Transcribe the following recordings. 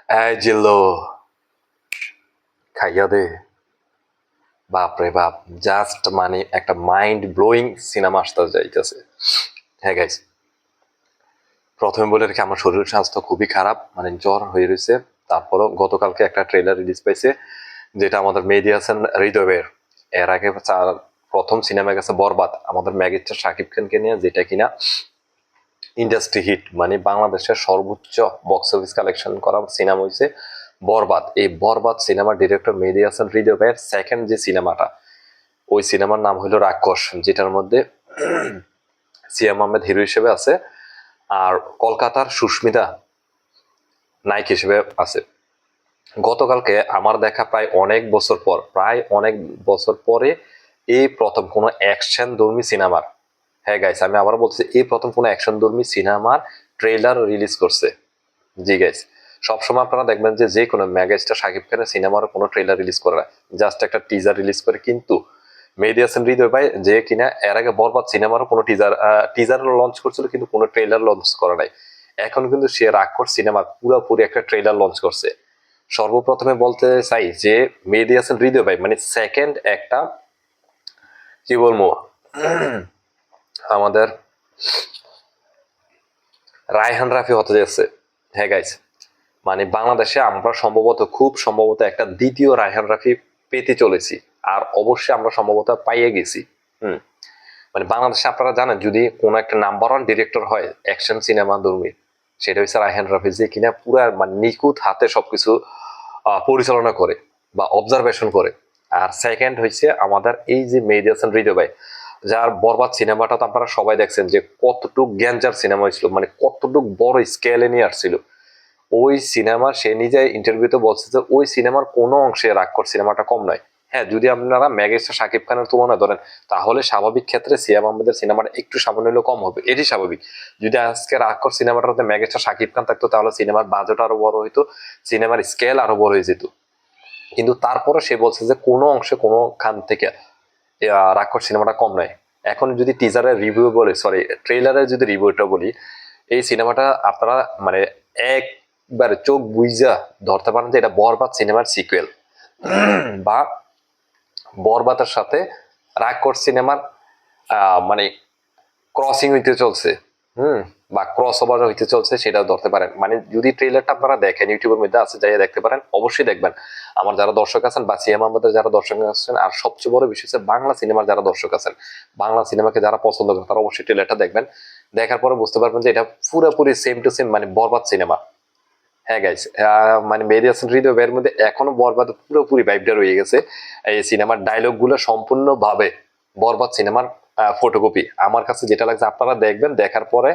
এই জিল্লো খাইয়া দে। বাপ রে বাপ, জাস্ট মানে একটা মাইন্ড ব্লোয়িং সিনেমা আসতে যাইতেছে। হ্যাঁ গাইস, প্রথমে বলে রেখে আমার শরীর স্বাস্থ্য খুবই খারাপ, মানে জ্বর হয়ে রয়েছে। তারপরও গতকালকে একটা ট্রেলার রিলিজ পাইছে, যেটা আমাদের মেহেদী হাসান হৃদয়ের। এর আগে প্রথম সিনেমা গেছে বরবাদ, আমাদের ম্যাগিস্টার শাকিব খানকে নিয়ে, যেটা কিনা ইন্ডাস্ট্রি হিট, মানে বাংলাদেশের সর্বোচ্চ বক্স অফিস কালেকশন করা সিনেমা হয়েছে বরবাদ। এই বরবাদ সিনেমার ডিরেক্টর মেহেদী হাসান হৃদয়ের সেকেন্ড যে সিনেমাটা, ওই সিনেমার নাম হলো রাক্ষস, যেটার মধ্যে সিয়াম আহমেদ হিরো হিসেবে আছে, আর কলকাতার সুস্মিতা নায়ক হিসেবে আছে। গতকালকে আমার দেখা প্রায় অনেক বছর পরে এই প্রথম কোনো অ্যাকশন ধর্মী সিনেমার, হ্যাঁ গাইস আমি আবার বলছি, এই প্রথম কোনো অ্যাকশন ধর্মী সিনেমার ট্রেলার রিলিজ করছে। জি গাইস, সবসময় আপনারা দেখবেন যে কোনো মেগাস্টার শাকিব খানের সিনেমার কোনো ট্রেলার রিলিজ করে না, জাস্ট একটা টিজার রিলিজ করে। কিন্তু মেহেদী হাসান হৃদয় ভাই যে কিনা এর আগে বরবাদ সিনেমারও কোনো টিজার লঞ্চ করছিল, কিন্তু কোনো ট্রেলার লঞ্চ করে নাই। এখন কিন্তু সে রাক্ষস সিনেমার পুরোপুরি একটা ট্রেলার লঞ্চ করছে। সর্বপ্রথমে বলতে চাই যে মেহেদী হাসান হৃদয় ভাই মানে সেকেন্ড একটা, কি বলবো, আমাদের রায়হান রাফি হতে যাচ্ছে। হ্যাঁ গাইস, মানে বাংলাদেশে আমরা খুব সম্ভবত একটা দ্বিতীয় রায়হান রাফি পেতে চলেছি, আর অবশ্যই আমরা সম্ভবত পাইয়ে গেছি। মানে বাংলাদেশে আপনারা জানেন, যদি কোন একটা নাম্বার ওয়ান ডিরেক্টর হয় অ্যাকশন সিনেমা ধর্মী, সেটা হচ্ছে রায়হান রাফি, যে কিনা পুরা মানে নিখুঁত হাতে সবকিছু পরিচালনা করে বা অবজারভেশন করে। আর সেকেন্ড হচ্ছে আমাদের এই যে মেহেদী হাসান হৃদয় ভাই, যার বরবাদ সিনেমাটা তো আপনারা সবাই দেখছেন যে কতটুক গ্যাঞ্জার সিনেমা হয়েছিল, মানে কতটুক বড় স্কেলে নিয়ে আসছিল ওই সিনেমা। সে নিজে ইন্টারভিউতে বলছে যে ওই সিনেমার কোনো অংশে রাক্ষস সিনেমাটা কম নয়। হ্যাঁ, যদি আপনারা মেগাস্টার শাকিব খানের তুলনায় ধরেন, তাহলে স্বাভাবিক ক্ষেত্রে সিয়াম আহমেদের সিনেমাটা একটু সামান্য হলেও কম হবে, এটি স্বাভাবিক। যদি আজকে রাক্ষস সিনেমাটার মধ্যে মেগাস্টার শাকিব খান থাকতো, তাহলে সিনেমার বাজেট আরো বড় হইতো, সিনেমার স্কেল আরো বড় হয়ে যেত। কিন্তু তারপরে সে বলছে যে কোনো অংশে কোনো খান থেকে রাক্ষস সিনেমাটা কম নয়। এখন যদি টিজারের রিভিউ বলি, সরি ট্রেলারের যদি রিভিউটা বলি, এই সিনেমাটা আপনারা মানে একবারে চোখ বুইজা ধরতে পারেন যে এটা বরবাদ সিনেমার সিকুয়েল, বা বরবাদের সাথে রাক্ষস সিনেমার মানে ক্রসিং হইতে চলছে, বা ক্রস ওভার হইতে চলছে, সেটা ধরতে পারেন। মানে যদি ট্রেলারটা আপনারা দেখেন, ইউটিউবের মধ্যে আছে, যাই দেখতে পারেন, অবশ্যই দেখবেন। আমার যারা দর্শক আছেন বা সিএম আমাদের যারা দর্শক আছেন, আর সবচেয়ে বড় বিষয় হচ্ছে বাংলা সিনেমার যারা দর্শক আছেন, বাংলা সিনেমাকে যারা পছন্দ করেন, তারা অবশ্যই ট্রেলারটা দেখবেন। দেখার পরে বুঝতে পারবেন যে এটা পুরোপুরি সেম টু সেম মানে বরবাদ সিনেমা। হ্যাঁ গাইস, মানে মেহেদী হাসান হৃদয় এর মধ্যে এখনো বরবাদ পুরোপুরি ভাইবটা রয়ে গেছে। এই সিনেমার ডায়লগ গুলো সম্পূর্ণভাবে বরবাদ সিনেমার ফটোকপি আমার কাছে যেটা লাগছে। আপনারা দেখবেন, দেখার পরে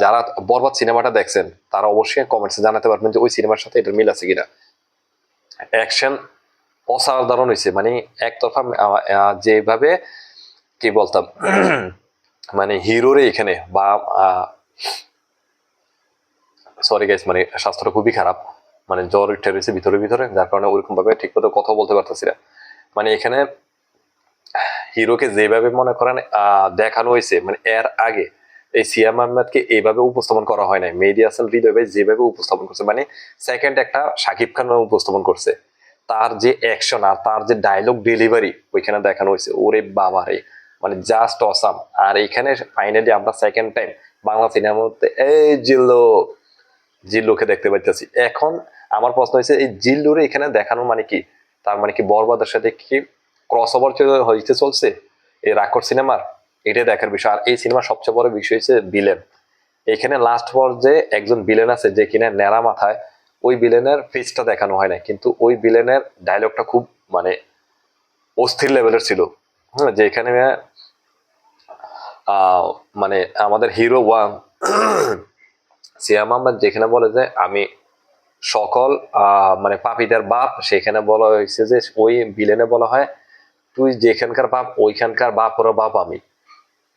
যারা বরবাদ সিনেমাটা দেখছেন, তারা অবশ্যই কমেন্টসে জানাতে পারবেন যে ওই সিনেমার সাথে এটার মিল আছে কিনা। অ্যাকশন অসাধারণ হয়েছে, মানে একতরফা যেভাবে কি বলতাম, মানে হিরোরে এখানে বা সরি গাইস, মানে স্বাস্থ্যটা খুবই খারাপ, মানে জ্বর উঠে রয়েছে ভিতরে ভিতরে, যার কারণে ওরকম ভাবে ঠিক মতো কথা বলতে পারতেছি না। মানে এখানে হিরোকে যেভাবে মনে করেন দেখানো হয়েছে, মানে এর আগে এই সিয়াম আহমেদকে এইভাবে উপস্থাপন করা হয় নাই। মেহেদী হাসান হৃদয় ভাই যেভাবে উপস্থাপন করছে, মানে সেকেন্ড একটা শাকিব খান উপস্থাপন করছে। তার যে অ্যাকশন আর তার যে ডায়লগ ডেলিভারি ওইখানে দেখানো হয়েছে, ওরে বাবা রে, মানে জাস্ট অসাম। আর এখানে ফাইনালি আমরা সেকেন্ড টাইম বাংলা সিনেমাতে এই জিল্লুকে দেখতে পাইতেছি। এখন আমার প্রশ্ন হয়েছে, এই জিল্লুরে এখানে দেখানোর মানে কি? তার মানে কি বরবাদের সাথে কি ক্রস ওভার হইতে চলছে এই রাক্ষস সিনেমার? এটাই দেখার বিষয়। আর এই সিনেমার সবচেয়ে বড় বিষয় হচ্ছে বিলেন। এখানে লাস্ট পর্যায়ে একজন বিলেন আছে যে কিনা ন্যাড়া মাথায়, ওই বিলেনের ফেসটা দেখানো হয় না, কিন্তু ওই বিলেনের ডায়লগটা খুব মানে অস্থির লেভেলের ছিল। হ্যাঁ, যে এখানে মানে আমাদের হিরো ওয়ান সিয়াম আহমেদ যেখানে বলে যে আমি সকল মানে পাপীদের বাপ, সেখানে বলা হয়েছে যে ওই বিলেনে বলা হয় তুই যেখানকার বাপ ওইখানকার বাপেরও বাপ আমি।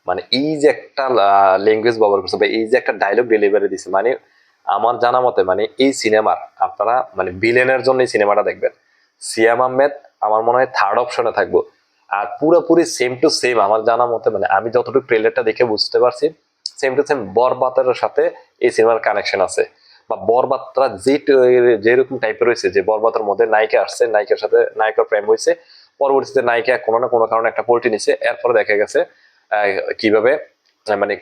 মানে এই যে একটা ল্যাঙ্গুয়েজ ব্যবহার করছে, বা এই যে একটা ডায়লগ ডেলিভারি দিছে, মানে আমার জানা মতে মানে এই সিনেমার আপনারা মানে বিলেনের জন্য এই সিনেমাটা দেখবেন। সিয়াম আহমেদ আমার মনে হয় থার্ড অপশনে থাকবো। আর পুরোপুরি সেম টু সেম আমার জানা মতে, মানে আমি যতটুকু ট্রেলারটা দেখে বুঝতে পারছি, সেম টু সেম বরবাতের সাথে এই সিনেমার কানেকশন আছে। বা বরবাদটা যেরকম টাইপের রয়েছে, যে বরবাদের মধ্যে নায়িকা আসছে, নায়িকার সাথে নায়িকার প্রেম হয়েছে, পরবর্তীতে নায়িকা কোনো না কোনো কারণে একটা পোল্টি নিছে, এরপরে দেখা গেছে কিভাবে মানে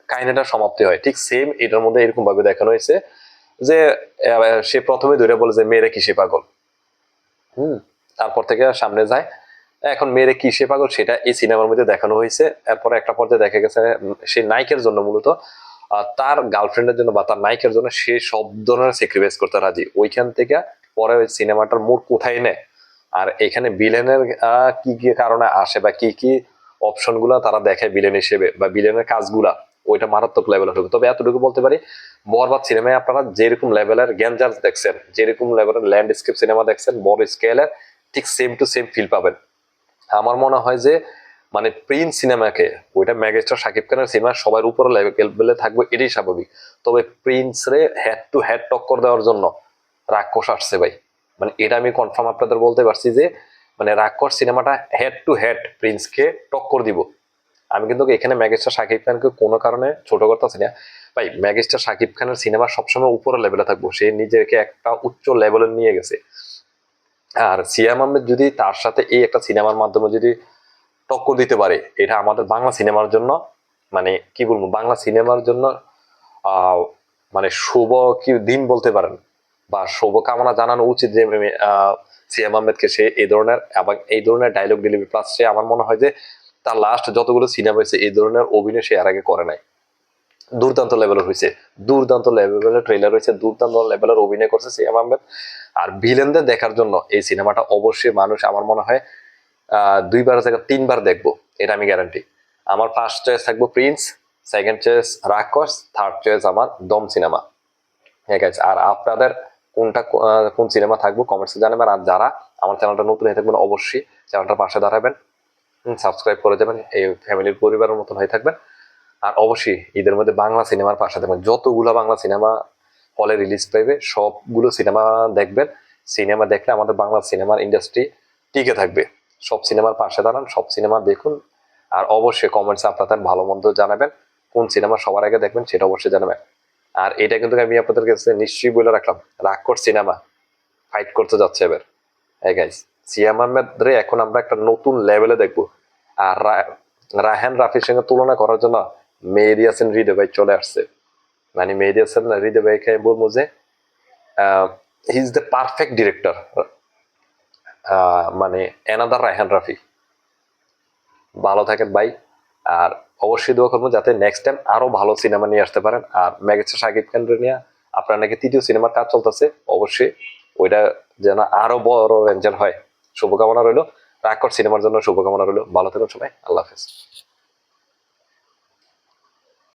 কাহিনীটা সমাপ্তি হয়, ঠিক সেম এটার মধ্যে এরকম ভাবে দেখানো হয়েছে যে সে প্রথমে ধরে বলে যে মেয়েরা কিসে পাগল, তারপর থেকে সামনে যায়, এখন মেয়েরা কিসে পাগল সেটা এই সিনেমার মধ্যে দেখানো হয়েছে। এরপরে একটা পর্যায়ে দেখা গেছে সেই নায়িকার জন্য মূলত তার গার্লফ্রেন্ডের জন্য বা তার নায়িকার জন্য সে সব ধরনের স্যাক্রিফাইস করতে রাজি। ওইখান থেকে পরে ওই সিনেমাটার মোড় কোথায় নেয়, আর এখানে ভিলেনের কি কি কারণে আসে বা কি কি অপশন গুলা তারা দেখে ভিলেন হিসেবে বা ভিলেনের কাজগুলা, ওইটা মারাত্মক লেভেলের হবে। তবে এতটুকু বলতে পারি, বরবাদ সিনেমায় আপনারা যেরকম লেভেলের গ্যাঞ্জার দেখছেন, যেরকম লেভেলের ল্যান্ডস্কেপ সিনেমা দেখছেন বড় স্কেলের, ঠিক সেম টু সেম ফিল পাবেন। আমার মনে হয় যে মানে প্রিন্স সিনেমাকে, ওইটা মেগাস্টার শাকিব খানের সিনেমা সবার উপরে লেভেলে থাকবে, এটাই স্বাভাবিক। তবে প্রিন্স রে হেড টু হেড টক্কর দেওয়ার জন্য রাক্ষস আসছে ভাই, মানে এটা আমি কনফার্ম আপনাদের বলতে পারছি যে মানে রাক্ষস সিনেমাটা হেড টু হেড প্রিন্সকে টক্কর দিব। আমি কিন্তু এখানে মেগাস্টার শাকিব খানকে কোনো কারণে ছোট করতেছি না ভাই, মেগাস্টার শাকিব খানের সিনেমা সবসময় উপরে লেভেলে থাকবো, সে নিজেকে একটা উচ্চ লেভেলে নিয়ে গেছে। আর সিয়াম আহমেদ যদি তার সাথে এই একটা সিনেমার মাধ্যমে যদি টক্কর দিতে পারে, এটা আমাদের বাংলা সিনেমার জন্য মানে কি বলবো, বাংলা সিনেমার জন্য আহ মানে শুভ কি দিন বলতে পারেন, বা শুভ কামনা জানানো উচিত যে সিয়াম আহমেদকে, সে এই ধরনের এবং এই ধরনের ডায়লগ ডেলিভারি, প্লাস সে আমার মনে হয় যে তার লাস্ট যতগুলো সিনেমা হয়েছে এই ধরনের অভিনয় সে এর আগে করে নাই। দুর্দান্ত লেভেলের হয়েছে, দুর্দান্ত লেভেলের ট্রেলার হয়েছে, দুর্দান্ত লেভেলের অভিনয় করছে সিয়াম আহমেদ। আর ভিলেনদের দেখার জন্য এই সিনেমাটা অবশ্যই মানুষ আমার মনে হয় দুইবার থেকে তিনবার দেখবো, এটা আমি গ্যারান্টি। আমার ফার্স্ট চয়েস থাকবো প্রিন্স, সেকেন্ড চয়েস রাক্ষস, থার্ড চয়েস আমার দম সিনেমা। ঠিক আছে, আর আপনাদের কোনটা কোন সিনেমা থাকবো কমেন্টসে জানাবেন। আর যারা আমার চ্যানেলটা নতুন হয়ে থাকবেন অবশ্যই চ্যানেলটার পাশে দাঁড়াবেন, সাবস্ক্রাইব করে যাবেন, এই ফ্যামিলির পরিবারের মতন হয়ে থাকবেন। আর অবশ্যই ঈদের মধ্যে বাংলা সিনেমার পাশে থাকবেন, যতগুলো বাংলা সিনেমা হলে রিলিজ পাইবে সবগুলো সিনেমা দেখবেন। সিনেমা দেখলে আমাদের বাংলা সিনেমার ইন্ডাস্ট্রি টিকে থাকবে। সব সিনেমার পাশে দাঁড়ান, সব সিনেমা দেখুন। আর অবশ্যই কমেন্টসে আপনাদের ভালো মন্দ জানাবেন, কোন সিনেমা সবার আগে দেখবেন সেটা অবশ্যই জানাবেন। আর এটা কিন্তু আমি আপনাদের কাছে নিশ্চয়ই বলে রাখলাম, রাক্ষস সিনেমা ফাইট করতে যাচ্ছে এবার। হ্যাঁ গাইস, সিয়াম আহমেদ রে এখন আমরা একটা নতুন লেভেলে দেখবো। আর রায়হান রাফির সঙ্গে তুলনা করার জন্য মেহেদী হাসান হৃদয় ভাই চলে আসছে। মানে মেহেদী হাসান হৃদয় ভাইকে আমি বলবো যে he is the perfect director, মানে এনাদার রায়হান রাফি। ভালো থাকেন ভাই, আর অবশ্যই দোয়া করবো যাতে নেক্সট টাইম আরো ভালো সিনেমা নিয়ে আসতে পারেন। আর মেগাস্টার শাকিব খান নিয়ে আপনার নাকি তৃতীয় সিনেমার কাজ চলতেছে, অবশ্যই ওইটা যেন আরো বড় রেঞ্জের হয়, শুভকামনা রইলো। রাক্ষস সিনেমার জন্য শুভকামনা রইলো। ভালো থাকুন সবাই, আল্লাহ হাফেজ।